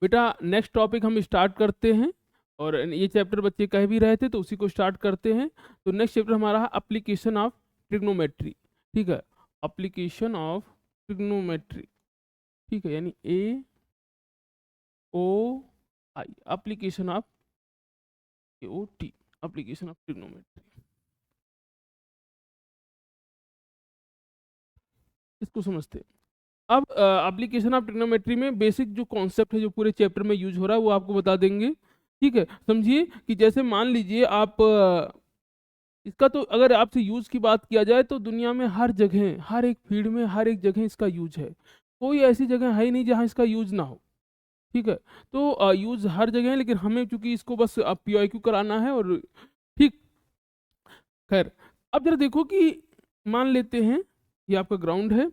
बेटा next topic हम start करते हैं, और ये चैप्टर बच्चे कह भी रहे थे तो उसी को स्टार्ट करते हैं। तो नेक्स्ट चैप्टर हमारा है एप्लीकेशन ऑफ ट्रिग्नोमेट्री। ठीक है, एप्लीकेशन ऑफ ट्रिग्नोमेट्री। ठीक है, यानी AOI, application of AOT, application of trigonometry. इसको समझते हैं। अब एप्लीकेशन ऑफ ट्रिग्नोमेट्री में बेसिक जो कॉन्सेप्ट है जो पूरे चैप्टर में यूज हो रहा है वो आपको बता देंगे। ठीक है, समझिए कि जैसे मान लीजिए आप इसका तो अगर आपसे यूज की बात किया जाए तो दुनिया में हर जगह, हर एक फील्ड में, हर एक जगह इसका यूज है। कोई ऐसी जगह है ही नहीं जहाँ इसका यूज ना हो। ठीक है, तो यूज हर जगह है, लेकिन हमें चूंकि इसको बस PYQ कराना है और ठीक। खैर, अब जरा देखो कि मान लेते हैं ये आपका ग्राउंड है,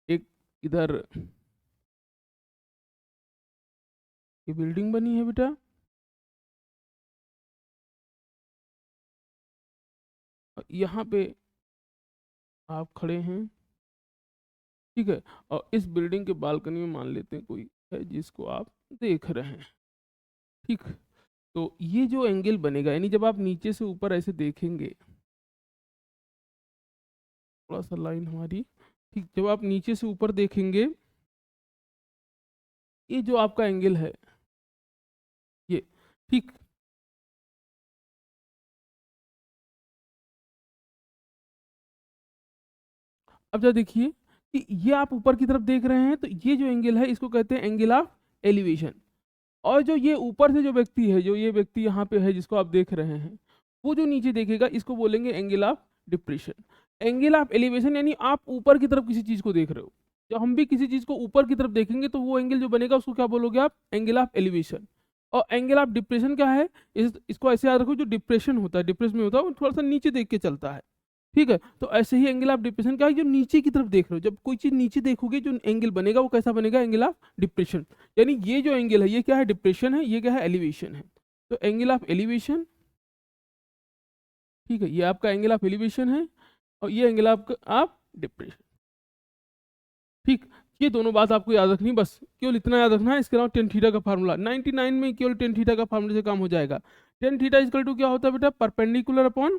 एक इधर ये बिल्डिंग बनी है बेटा, और यहाँ पे आप खड़े हैं। ठीक है, और इस बिल्डिंग के बालकनी में मान लेते हैं कोई है जिसको आप देख रहे हैं। ठीक, तो ये जो एंगल बनेगा, यानी जब आप नीचे से ऊपर ऐसे देखेंगे, थोड़ा सा लाइन हमारी, ठीक, जब आप नीचे से ऊपर देखेंगे, ये जो आपका एंगल है ये, ठीक, अब जरा देखिए कि ये आप ऊपर की तरफ देख रहे हैं, तो ये जो एंगल है इसको कहते हैं एंगल ऑफ एलिवेशन। और जो ये ऊपर से जो व्यक्ति है, जो ये व्यक्ति यहाँ पे है जिसको आप देख रहे हैं, वो जो नीचे देखेगा इसको बोलेंगे angle of depression. Angle of elevation यानी आप ऊपर की तरफ किसी चीज को देख रहे हो। जब हम भी किसी चीज को ऊपर की तरफ देखेंगे तो वो एंगल जो बनेगा उसको क्या बोलोगे आप? Angle of elevation. और एंगल ऑफ डिप्रेशन क्या है? इसको ऐसे याद रखो, जो डिप्रेशन होता है, डिप्रेस में होता है, वो थोड़ा सा नीचे देख के चलता है। ठीक है, तो ऐसे ही एंगल ऑफ डिप्रेशन क्या है? जो नीचे की तरफ देख रहे हो, जब कोई चीज नीचे देखोगे जो एंगल बनेगा वो कैसा बनेगा? Angle of depression. यानी ये जो एंगल है ये क्या है? डिप्रेशन है। ये क्या है? एलिवेशन है। तो एंगल ऑफ एलिवेशन, ठीक है, ये आपका एंगल ऑफ एलिवेशन है, और ये एंगल ऑफ डिप्रेशन। ठीक, ये दोनों बात आपको याद रखनी, बस केवल इतना याद रखना है। इसके अलावा टेन थीटा का फार्मूला 99 में केवल टेन थीटा का फार्मूला से काम हो जाएगा। टेन थीटा इजकल टू क्या होता है बेटा? परपेंडिकुलर अपॉन,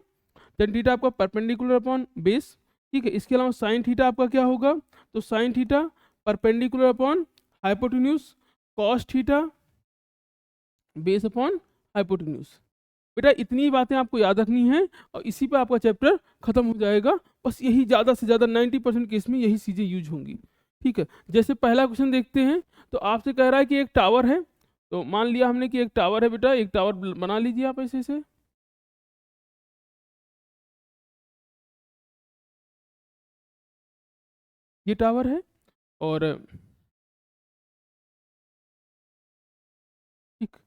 टेन थीटा आपका परपेंडिकुलर अपॉन बेस। ठीक है, इसके अलावा साइन थीटा आपका क्या होगा? तो sine theta perpendicular upon hypotenuse, cos theta base upon hypotenuse. बेटा इतनी बातें आपको याद रखनी है और इसी पे आपका चैप्टर खत्म हो जाएगा। बस यही ज़्यादा से ज़्यादा 90% केस में यही चीज़ें यूज होंगी। ठीक है, जैसे पहला क्वेश्चन देखते हैं, तो आपसे कह रहा है कि एक टावर है। तो मान लिया हमने कि एक टावर है बेटा, एक टावर बना लीजिए आप ऐसे से। ये टावर है, और ठीक,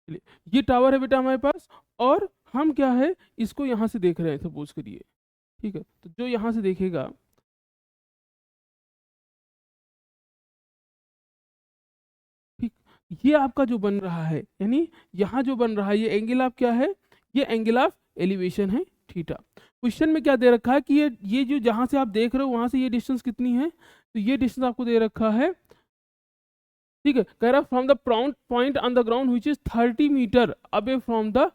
चलिए, ये टावर है बेटा हमारे पास, और हम क्या है इसको यहाँ से देख रहे हैं सपोज करिए। ठीक है, तो जो यहाँ से देखेगा, ठीक, ये आपका जो बन रहा है, यानी यहाँ जो बन रहा है ये एंगल ऑफ क्या है? ये एंगल ऑफ एलिवेशन है, थीटा। क्वेश्चन में क्या दे रखा है कि ये जो जहाँ से आप देख रहे हो वहाँ से ये डिस्टेंस कितनी है? तो ये डिस्टेंस आपको दे रखा है। ठीक है, कह रहा from the point on the ground which is 30 metre away from the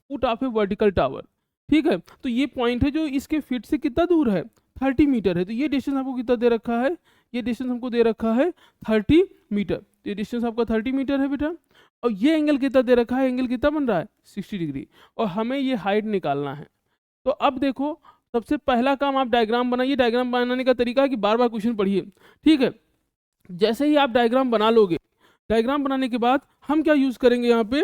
foot of a vertical tower. ठीक है, तो ये पॉइंट है जो इसके फीट से कितना दूर है? 30 मीटर है। तो ये डिस्टेंस आपको कितना दे रखा है? ये डिस्टेंस हमको दे रखा है 30 मीटर। तो ये डिस्टेंस आपका 30 मीटर है बेटा, और ये एंगल कितना दे रखा है? एंगल कितना बन रहा है? 60 डिग्री। और हमें ये हाइट निकालना है। तो अब देखो, सबसे पहला काम आप डायग्राम बनाइए। डायग्राम बनाने का तरीका है कि बार बार क्वेश्चन पढ़िए। ठीक है, जैसे ही आप डायग्राम बना लोगे, डायग्राम बनाने के बाद हम क्या यूज करेंगे यहाँ पे?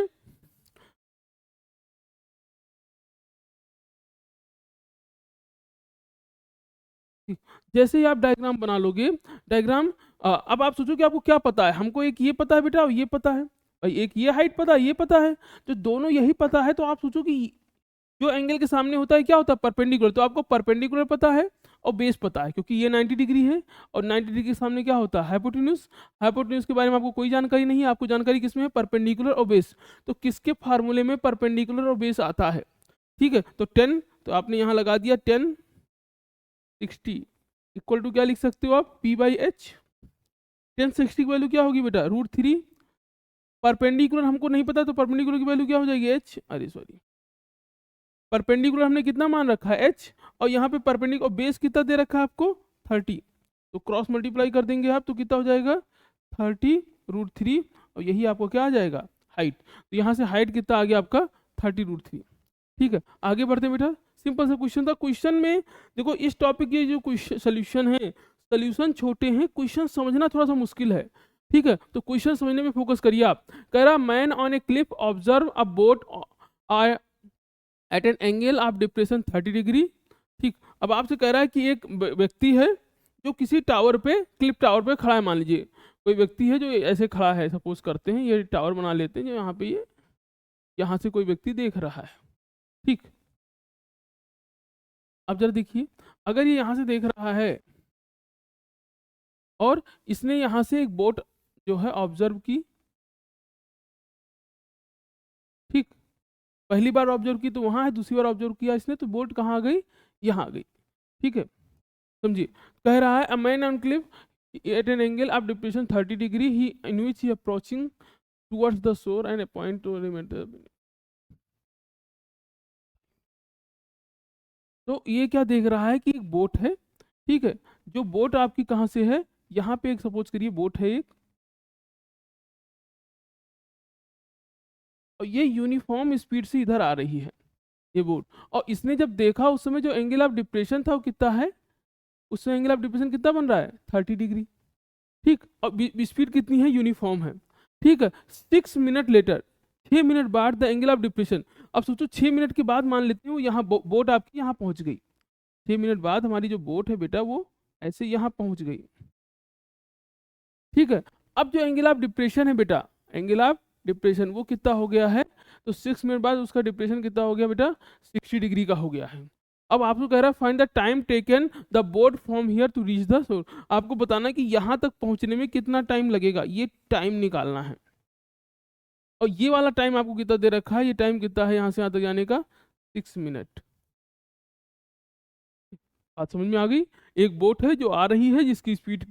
जैसे ही आप डायग्राम बना लोगे, डायग्राम, अब आप सोचो कि आपको क्या पता है। हमको एक ये पता है बेटा और ये पता है, और एक ये हाइट पता है, ये पता है। तो दोनों यही पता है, तो आप सोचो कि जो एंगल के सामने होता है क्या होता है? परपेंडिकुलर। तो आपको परपेंडिकुलर पता है और बेस पता है, क्योंकि ये 90 डिग्री है, और 90 डिग्री के सामने क्या होता है? हाइपोटेन्यूज। हाइपोटेन्यूज के बारे में आपको कोई जानकारी नहीं है, आपको जानकारी किसमें है? परपेंडिकुलर और बेस। तो किसके फार्मूले में परपेंडिकुलर और बेस आता है? ठीक है, तो 10, तो आपने यहाँ लगा दिया 10, 60, इक्वल टू क्या लिख सकते हो आप, p/h। tan 60 की वैल्यू क्या होगी बेटा, √3। परपेंडिकुलर हमको नहीं पता तो परपेंडिकुलर की वैल्यू क्या हो जाएगी, h, अरे सॉरी, परपेंडिकुलर हमने कितना मान रखा है, h, और यहाँ पे परपेंडिकुलर बेस कितना दे रखा है आपको, 30। तो क्रॉस मल्टीप्लाई कर देंगे आप तो कितना हो जाएगा, 30√3, और यही आपको क्या आ जाएगा, हाइट। तो यहाँ से हाइट कितना आ गया आपका, 30√3। ठीक है, आगे बढ़ते हैं बेटा। सिंपल सा क्वेश्चन था। क्वेश्चन में देखो इस टॉपिक के जो सोल्यूशन है, सोल्यूशन छोटे हैं, क्वेश्चन समझना थोड़ा सा मुश्किल है। ठीक है, तो क्वेश्चन समझने में फोकस करिए आप। कह रहा man on a cliff observe a boat at an angle of depression 30 degree. ठीक, अब आपसे कह रहा है कि एक व्यक्ति है जो किसी टावर पे, क्लिफ टावर पे खड़ा है, मान लीजिए कोई व्यक्ति है जो ऐसे खड़ा है, सपोज करते हैं ये टावर बना लेते हैं जो यहाँ पे, ये यहाँ से कोई व्यक्ति देख रहा है। ठीक, अब जरा देखिए, अगर ये यहाँ से देख रहा है और इसने यहाँ से एक बोट जो है ऑब्जर्व की, ठीक, पहली बार ऑब्जर्व की तो वहाँ है, दूसरी बार ऑब्जर्व किया इसने तो बोट कहाँ आ गई, यहाँ आ गई। ठीक है, समझिए। कह रहा है a man on cliff at an angle of depression 30 degree he in which he approaching towards the shore and a point to तो ये क्या देख रहा है कि एक बोट है। ठीक है, जो बोट आपकी कहाँ से है, यहाँ पे एक सपोज करिए बोट है एक, और ये यूनिफॉर्म स्पीड से इधर आ रही है ये बोट, और इसने जब देखा उस समय जो एंगल ऑफ डिप्रेशन था वो कितना है, उस समय एंगल ऑफ डिप्रेशन कितना बन रहा है, 30 डिग्री। ठीक, और स्पीड कितनी है, यूनिफॉर्म है। ठीक है, 6 मिनट लेटर, 6 मिनट बाद द एंगल ऑफ डिप्रेशन। अब सोचो 6 मिनट के बाद मान लेते हो यहाँ बोट आपकी यहाँ पहुंच गई, 6 मिनट बाद हमारी जो बोट है बेटा वो ऐसे यहाँ पहुंच गई। ठीक है, अब जो एंगल ऑफ डिप्रेशन है बेटा, एंगल ऑफ डिप्रेशन वो कितना हो गया है, तो 6 मिनट बाद उसका डिप्रेशन कितना हो गया बेटा, 60 डिग्री का हो गया है। अब आपको कह रहा है find the time taken the boat from here to reach the shore. आपको बताना कि यहाँ तक पहुँचने में कितना टाइम लगेगा, ये टाइम निकालना है। और ये वाला टाइम आपको कितना दे रखा है, ये टाइम कितना है यहाँ से यहाँ तक जाने का, 6 मिनट। बात समझ में आ गई। एक बोट है जो आ रही है जिसकी स्पीड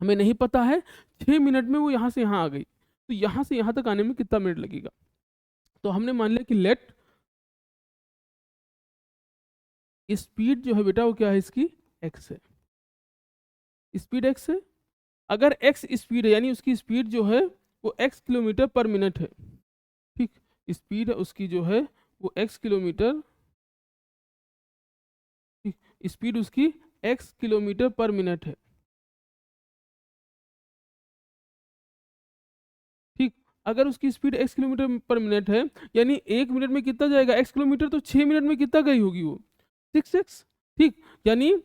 हमें नहीं पता है, 6 मिनट में वो यहाँ से यहाँ आ गई, तो यहाँ से यहाँ तक आने में कितना मिनट लगेगा। तो हमने मान लिया कि लेट स्पीड जो है बेटा वो क्या है इसकी, x है, स्पीड x है। अगर x स्पीड है यानी उसकी स्पीड जो है वो x किलोमीटर पर मिनट है। ठीक, स्पीड उसकी जो है वो x किलोमीटर, स्पीड उसकी x किलोमीटर पर मिनट है। ठीक, अगर उसकी स्पीड x किलोमीटर पर मिनट है यानी 1 मिनट में कितना जाएगा x किलोमीटर, तो 6 मिनट में कितना गई होगी वो, 6x। ठीक, यानी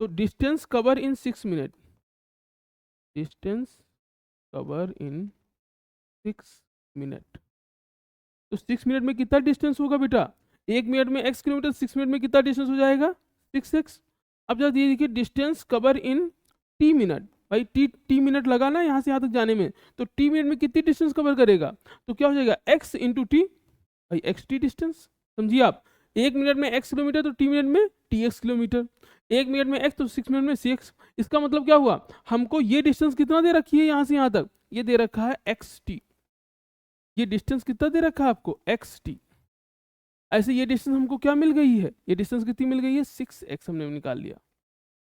तो distance cover in 6 minute, distance cover in 6 minute. तो 6 मिनट में कितना डिस्टेंस होगा बेटा, 1 मिनट में x किलोमीटर, 6 मिनट में कितना डिस्टेंस हो जाएगा, 6x। अब जब ये देखिए distance cover in t minute, भाई टी मिनट लगा ना यहाँ से यहाँ तक जाने में, तो टी मिनट में कितनी डिस्टेंस कवर करेगा, तो क्या हो जाएगा x इंटू टी, भाई एक्स टी डिस्टेंस। समझिए आप, 1 मिनट में x किलोमीटर तो टी मिनट में tx किलोमीटर, 1 मिनट में x तो 6 मिनट में 6x। इसका मतलब क्या हुआ, हमको ये डिस्टेंस कितना दे रखी है यहाँ से यहाँ तक, ये दे रखा है xt। ये डिस्टेंस कितना दे रखा है आपको, xt। ऐसे ये डिस्टेंस हमको क्या मिल गई है, ये डिस्टेंस कितनी मिल गई है, 6x हमने निकाल लिया।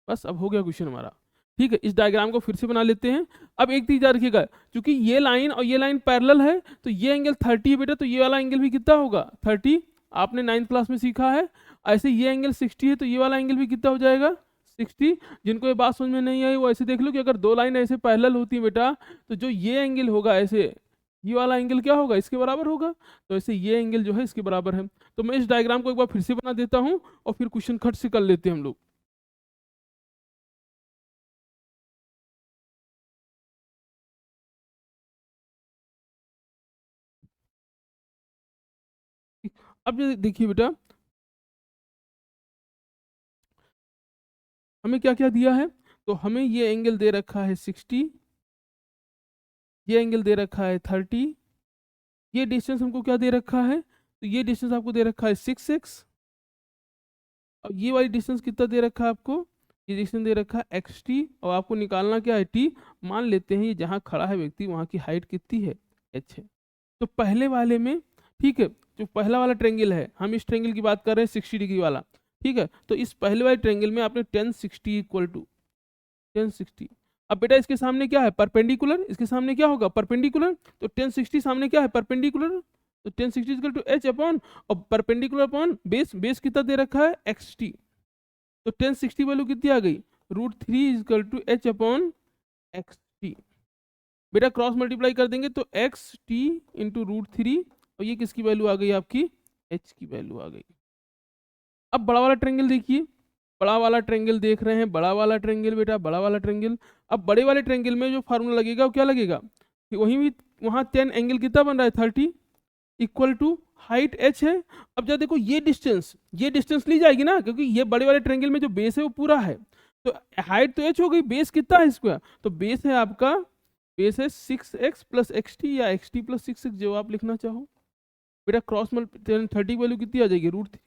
बस अब हो गया क्वेश्चन हमारा। ठीक है, इस डायग्राम को फिर से बना लेते हैं। अब एक चीज याद रखिएगा, क्योंकि ये लाइन और ये लाइन पैरेलल है तो ये एंगल 30 है बेटा, तो ये वाला एंगल भी कितना होगा, 30। आपने 9th क्लास में सीखा है। ऐसे ये एंगल 60 है तो ये वाला एंगल भी कितना हो जाएगा, 60। जिनको ये बात समझ में नहीं आई वो ऐसे देख लो कि अगर दो लाइन ऐसे पैरेलल होती है बेटा, तो जो ये एंगल होगा ऐसे, ये वाला एंगल क्या होगा, इसके बराबर होगा। तो ऐसे ये एंगल जो है इसके बराबर है। तो मैं इस डायग्राम को एक बार फिर से बना देता हूँ और फिर क्वेश्चन खट से कर लेते हैं हम लोग। अब ये देखिए बेटा, हमें क्या क्या दिया है, तो हमें ये एंगल दे रखा है 60, ये एंगल दे रखा है 30, ये डिस्टेंस हमको क्या दे रखा है, तो ये डिस्टेंस आपको दे रखा है 6x, और ये वाली डिस्टेंस कितना दे रखा है आपको, ये डिस्टेंस दे रखा है एक्स टी, और आपको निकालना क्या है टी। मान लेते हैं ये जहाँ खड़ा है व्यक्ति वहाँ की हाइट कितनी है, एच है। तो पहले वाले में, ठीक है, जो पहला वाला ट्रेंगल है, हम इस ट्रेंगल की बात कर रहे हैं 60 डिग्री वाला, ठीक है। तो इस पहले वाले ट्रेंगल में आपने 1060 इक्वल टू 1060। अब बेटा इसके सामने क्या है, परपेंडिकुलर, इसके सामने क्या होगा, परपेंडिकुलर। तो 1060 सामने क्या है, परपेंडिकुलर। तो 1060 इक्वल टू एच अपॉन, और परपेंडिकुलर अपॉन बेस, बेस कितना दे रखा है एक्स टी। तो 1060 वैल्यू कितनी आ गई, √3 equal to H upon X T. बेटा क्रॉस मल्टीप्लाई कर देंगे तो एक्स टी इंटू √3, और ये किसकी वैल्यू आ गई आपकी, एच की वैल्यू आ गई। अब बड़ा वाला ट्रेंगल देखिए, बड़ा वाला ट्रेंगल देख रहे हैं, बड़ा वाला ट्रेंगल बेटा, बड़ा वाला ट्रेंगल। अब बड़े वाले ट्रेंगल में जो फार्मूला लगेगा वो क्या लगेगा, कि वहीं भी वहाँ 10 एंगल कितना बन रहा है 30 इक्वल टू हाइट h है। अब जब देखो ये डिस्टेंस ली जाएगी ना, क्योंकि ये बड़े वाले ट्रेंगल में जो बेस है वो पूरा है, तो हाइट तो h हो गई, बेस कितना है स्क्वायर, तो बेस है आपका, बेस है 6x प्लस एक्स टी या एक्स टी प्लस 6x, जो आप लिखना चाहो। बेटा क्रॉस मल्टी 30 वैल्यू कितनी आ जाएगी √3,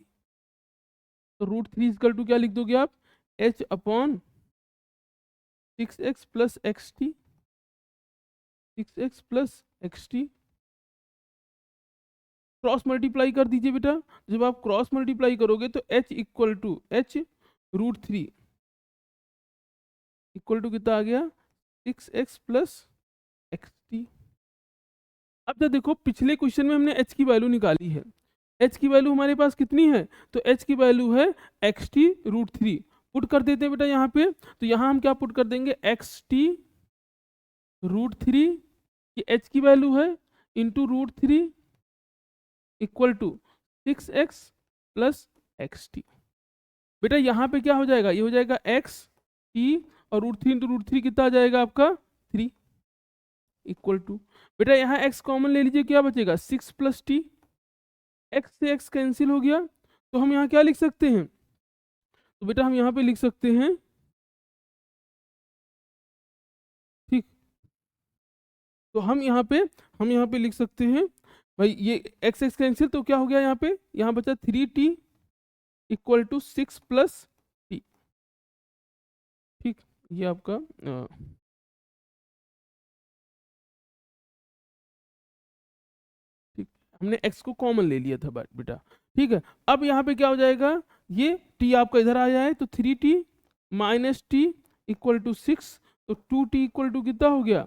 तो √3 इक्वल टू क्या लिख दोगे आप, h अपॉन 6x प्लस एक्स टी, 6x प्लस एक्स टी। क्रॉस मल्टीप्लाई कर दीजिए बेटा, जब आप क्रॉस मल्टीप्लाई करोगे तो h equal to H √3 equal to कितना आ गया 6x प्लस एक्स टी। अब जब देखो पिछले क्वेश्चन में हमने h की वैल्यू निकाली है, h की वैल्यू हमारे पास कितनी है, तो h की वैल्यू है एक्स टी √3। पुट कर देते हैं बेटा यहाँ पे, तो यहाँ हम क्या पुट कर देंगे, एक्स टी √3, ये h की वैल्यू है, इंटू √3 इक्वल टू 6x प्लस एक्स टी। बेटा यहाँ पे क्या हो जाएगा, ये हो जाएगा एक्स टी, और √3 इंटू √3 कितना आ जाएगा आपका 3 इक्वल टू, बेटा यहाँ x कॉमन ले लीजिए, क्या बचेगा 6 प्लस टी, x से x कैंसिल हो गया, तो हम यहाँ क्या लिख सकते हैं, तो बेटा हम यहाँ पे लिख सकते हैं, ठीक, तो हम यहाँ पे लिख सकते हैं भाई, ये x कैंसिल, तो क्या हो गया यहाँ पे, यहाँ बचा 3t equal to 6 plus T. ठीक, ये आपका ठीक, हमने x को कॉमन ले लिया था बेटा, ठीक है। अब यहाँ पे क्या हो जाएगा, ये t आपका इधर आ जाए, तो 3t minus T equal to 6, तो 2t इक्वल टू कितना हो गया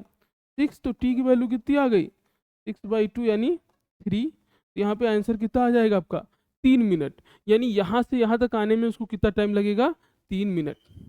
6, तो t की वैल्यू कितनी आ गई 6/2 यानी 3। यहाँ पे आंसर कितना आ जाएगा आपका 3 मिनट, यानी यहाँ से यहाँ तक आने में उसको कितना टाइम लगेगा 3 मिनट।